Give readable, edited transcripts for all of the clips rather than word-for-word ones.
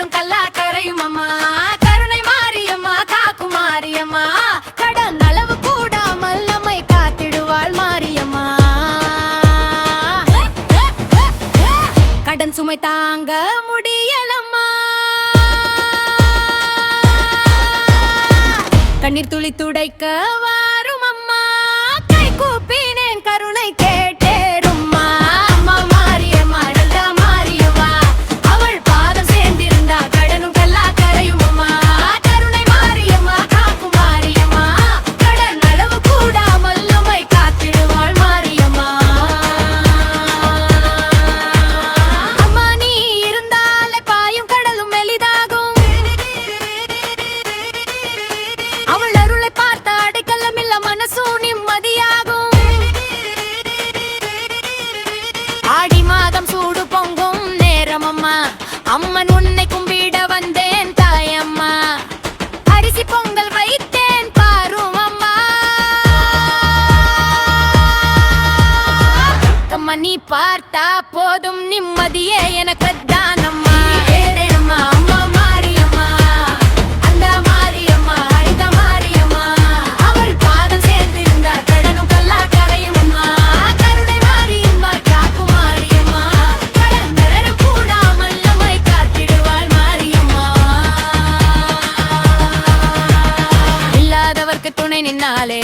கடலும் கல்லா கரையும் அம்மா கருணை மாரியம்மா காக்கும் மாரியம்மா கடன் அளவு கூடாமல் நம்மை காத்திடுவாள் மாரியம்மா கடன் சுமை தாங்க முடியலம்மா கண்ணீர் துளி துடைக்க வாரும் அம்மா கை கூப்பினேன் கருணை கேட்டேரும்மா அம்மா மாரியம்மா நல்ல மாரியம்மா அவள் பாதம் சேர்ந்திருந்தா கடனும் கல்லா கரையும் அம்மா கருணை மாரியம்மா காக்கும் மாரியம்மா கடன் அளவு கூடாமல் நம்மை காத்திடுவாள் மாரியம்மா அம்மா நீ இருந்தாலே பாயும் கடலும் மெலிதாகும் அவள் அருளை பார்த்த அடைக்கலம் இல்ல மனசும் நிம்மதியாகும் ஆடி மாதம் சூடு பொங்கும் நேரம் அம்மா அம்மன் உன்னை கும்பிட வந்தேன் தாயம்மா அரிசி பொங்கல் வைத்தேன் பாரும் அம்மா அம்மா நீ பார்த்தா போதும் நிம்மதியே எனக்கு தானம்மா ஏறேனம்மா அம்மா மாரியம்மா அந்த மாரியம்மா ஐத மாரியம்மா அவள் பாதம் சேர்ந்திருந்தா கடனும் கல்லா கரையும் அம்மா கருணை மாரியம்மா காக்கும் மாரியம்மா கடன் தர கூடாமல் நம்மை காத்திடுவாள் மாரியம்மா இல்லாதவர்க்கு துணை நின்னாலே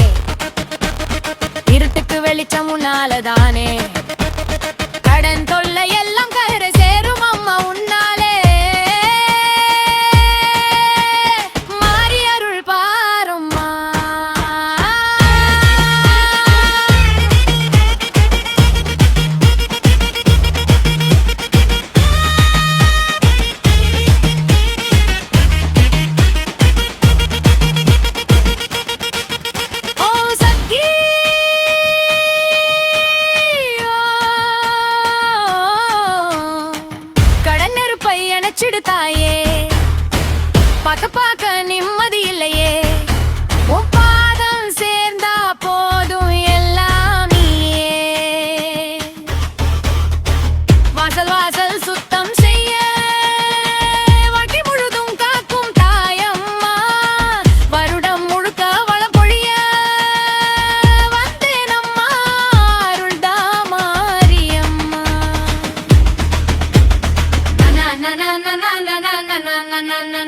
இருட்டுக்கு வெளிச்சம் உன்னாலதானே கடன் தொல்லை எல்லாம் கரை சேரும் அம்மா உன்னாலே மாறி அருள் பாரும்மா ஓ சக்தி கடன் நெருப்பை அணைச்சிடு தாயே பார்க்க பார்க்க நிம்மதி இல்லையே உன் பாதம் சேர்ந்தா போதும் எல்லாம் நீயே வாசல் வாசல் சுத்தம் செய்ய வாழ்க்கை முழுதும் காக்கும் தாயம்மா வருடம் முழுக்க வளம் பொழிய வந்தேனம்மா அருள்தா Mariamma na na na na na na na na na na na